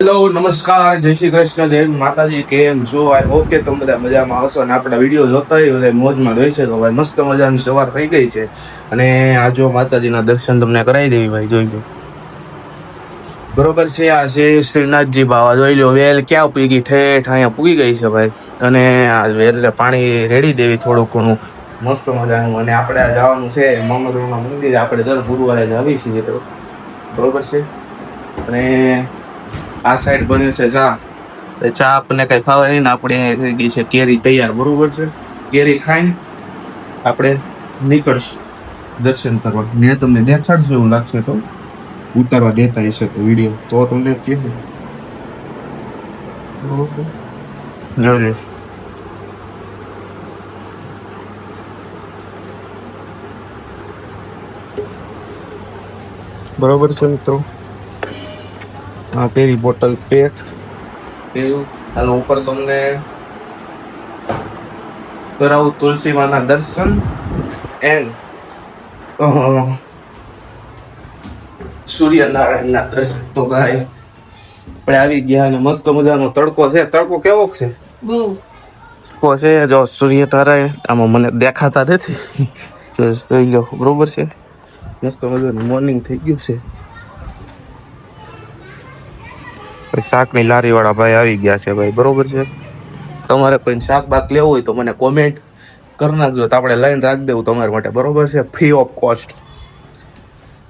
Hello નમસ્કાર જય શ્રી કૃષ્ણ જય માતાજી કેમ છો આઈ હોપ કે તમે બધા મજામાં હશો અને આપણા વિડીયો જોતા હોય બધા મોજમાં હોય છે તો ભાઈ મસ્ત મજાની સવાર થઈ ગઈ છે અને આ જો માતાજીના દર્શન તમને કરાવી દેવી ભાઈ જોઈ લો બરોબર છે આ છે શ્રીનાથજી બાવા જોઈ લો વેલ ક્યાં પૂગી ઠેઠ અહીંયા પૂગી ગઈ છે ભાઈ અને આ વેલ પાણી રેડી દેવી થોડુંક ઘણું મસ્ત મજાનું અને આપણે આ જવાનું છે મામદુરના મંદિરે આપણે દર ગુરુવારે જ આવી છીએ તો બરોબર છે અને આ સાઈડ બને છે ચા આપણને કઈ ફાવે નહીં ને આપણે થઈ ગઈ છે કેરી તૈયાર બરોબર છે કેરી ખાઈ આપણે નીકળશું દર્શન કરવા ને તમને દેખાડશું એવું લાગશે તો ઉતારવા દેતા હશે તો વિડીયો તો તમને કેવું જોજો બરોબર છે મિત્રો આ તેરી બોટલ પેક પેલું હાલ ઉપર તમને કરાવું તુલસી માના દર્શન એન્ડ સૂર્યનારાયણના દર્શન તો ભાઈ આપણે આવી ગયા અને મસ્ત મજાનો તડકો છે તડકો કેવો છે બહુ તડકો છે જો સૂર્યનારાયણ આમાં મને દેખાતા નથી જોઈ લો બરોબર છે મસ્ત મજાનું મોર્નિંગ થઈ ગયું છે શાકની લારી વાળા ભાઈ આવી ગયા છે ભાઈ બરોબર છે તમારે કોઈ શાક બાક લેવું હોય તો મને કોમેન્ટ કરી નાખજો તો આપણે લાઈન રાખી દેવું તમારા માટે બરોબર છે ફ્રી ઓફ કોસ્ટ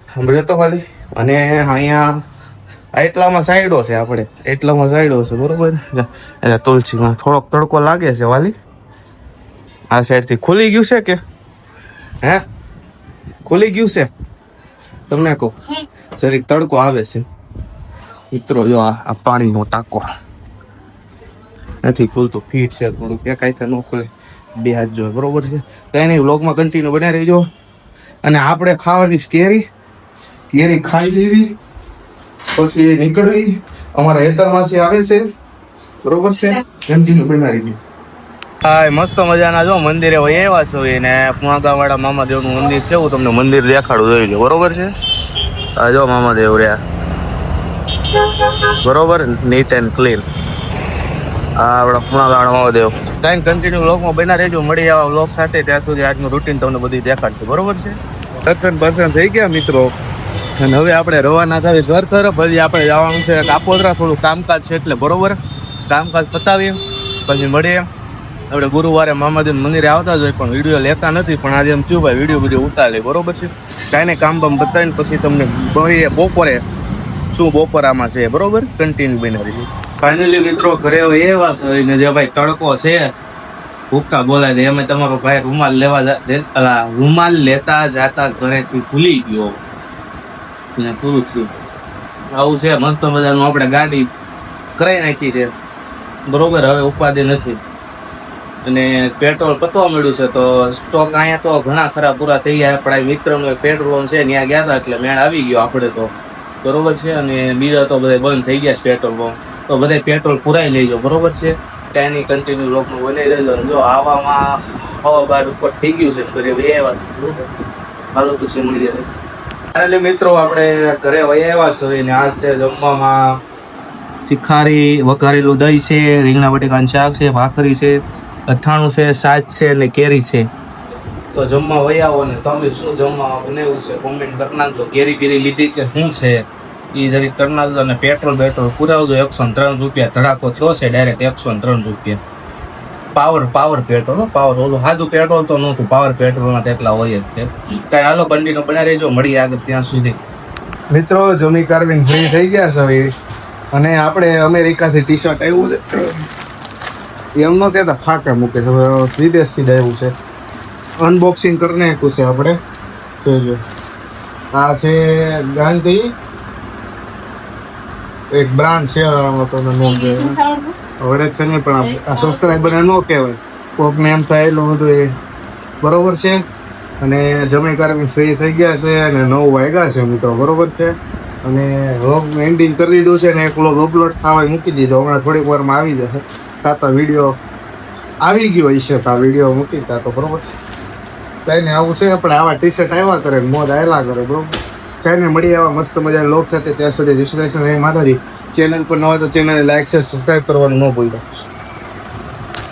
સાંભળ્યો તો ખાલી અને અહીંયા એટલામાં સાઈડો છે આપણે એટલામાં સાઈડો છે બરોબર એટલે તુલસીમાં થોડોક તડકો લાગે છે વાલી આ સાઈડથી ખુલી ગયું છે કે હે ખુલી ગયું છે તમને કહું જરીક તડકો આવે છે મિત્રો જો આ પાણીનો ટાંકો નથી ખુલતું ફીટ છે થોડું કે કાંઈ ન ખુલે બે હાથ જોઈએ બરોબર છે કઈ નહીં વ્લોગમાં કન્ટિન્યુ બન્યા રહીજો અને આપણે ખાવાની કેરી ખાઈ લેવી પછી નીકળવી અમારા હેતરમાંથી આવે છે બરોબર છે કન્ટિન્યુ બન્યા રહીજો હા મસ્ત મજાના જો મંદિરે એવા છે ને પુણાગાવાળા મામાદેવનું મંદિર છે હું તમને મંદિર દેખાડું જોઈ લો બરોબર છે આ જો મામાદેવ રહ્યા બરોબર નીટ એન્ડ ક્લીન આ આપણા પુણાગાળા મહાદેવ ટાઈમ કન્ટિન્યુ વ્લોગમાં બના રહેજો મળી આવા વ્લોગ સાથે ત્યાં સુધી આજનું રૂટીન તમને બધી દેખાડશે બરોબર છે દર્શન થઈ ગયા મિત્રો અને હવે આપણે રવાના થાય ઘર તરફ હજી આપણે જવાનું છે કાપોદરા થોડું કામકાજ છે એટલે બરોબર કામકાજ પતાવીએ પછી મળીએ આપણે ગુરુવારે મામાદેવ મંદિરે આવતા જ હોય પણ વિડીયો લેતા નથી પણ આજે એમ થયું ભાઈ વિડીયો ઉતારે બરોબર છે કાંઈ ને કામ બામ બતાવીને પછી તમને મળીએ બપોરે શું બપોરામાં છે બરોબર કન્ટિન્યુ બનાવી છે ફાઇનલી મિત્રો ઘરે એવા છે ને જે ભાઈ તડકો છે ભૂખા બોલાય દે એમાં તમારો ભાઈ રૂમાલ લેતા જાતા ઘરેથી ભૂલી ગયો ને પૂરું થયું આવું છે મસ્ત મજાનું આપણે ગાડી કરાવી નાખી છે બરોબર હવે ઉપાધિ નથી અને પેટ્રોલ પતવા મળ્યું છે તો સ્ટોક અહીંયા તો ઘણા ખરા પૂરા થઈ ગયા આપણા મિત્રનું પેટ્રોલ પંપ છે ત્યાં ગયા હતા એટલે મેળ આવી ગયો આપણે તો બરોબર છે અને બીજા તો બધા બંધ થઈ ગયા છે પેટ્રોલ પંપ તો બધા પેટ્રોલ પુરાઈ લેજો બરોબર છે ત્યાંની કન્ટિન્યુ લોકનું બનાવી લેજો જો આવામાં હવા બાર ઉપર થઈ ગયું છે ઘરે વયા હાલો પછી મળી જાય એટલે મિત્રો આપણે ઘરે વયા આવ્યા છે ને આજ છે જમવામાં તીખારી વઘારેલું દહીં છે રીંગણા બટેકાનું શાક છે ભાખરી છે અથાણું છે સાજ છે અને કેરી છે તો જમવા વહી આવો ને તમે શું જમવા બનાવ્યું છે કોમેન્ટ કરી નાખજો કેરી લીધી કે શું છે એ જરીક કરી નાખજો અને પેટ્રોલ પુરાવજો 103 રૂપિયા ધડાકો થયો છે ડાયરેક્ટ 103 રૂપિયા પાવર પેટ્રોલ પાવર ઓલું સાદું પેટ્રોલ તો નહોતું પાવર પેટ્રોલમાં તેટલા હોય જ તે કાંઈ હાલો બંડીનો બના રહેજો મળી આગળ ત્યાં સુધી મિત્રો જમી કાર્વિંગ ફ્રી થઈ ગયા છે અને આપણે અમેરિકાથી ટી શર્ટ આવ્યું છે એમ ન કહેતા ફાકા મૂકે છે વિદેશથી જ આવ્યું છે અનબોક્સિંગ કરીને આપ્યું છે આપણે જોઈજો આ છે ગાંધી એક બ્રાન્ડ છે તમને નો કહેવાય છે ને પણ આ સબસ્ક્રાઈબર ન કહેવાય કોકને એમ થાય એટલું બધું એ બરોબર છે અને જમી કારમી ફ્રી થઈ ગયા છે અને 9 વાગ્યા છે મિત્રો બરોબર છે અને વ્લોગ એન્ડિંગ કરી દીધું છે ને એક વ્લોગ અપલોડ થવા મૂકી દીધો હમણાં થોડીક વારમાં આવી જશે તાતા વિડીયો આવી ગયો હશે આ વિડીયો મૂકી તા તો બરોબર છે કઈને આવું છે આપણે આવા ટી શર્ટ આવ્યા કરે મોજ આવેલા કરે બરોબર કઈને મળી આવા મસ્ત મજાના લોક સાથે ત્યાં સુધી જય શ્રી કૃષ્ણ જય માતાજી ચેનલ પર ન હોય તો ચેનલને લાઈક શેર સબસ્ક્રાઇબ કરવાનું ન ભૂલતા.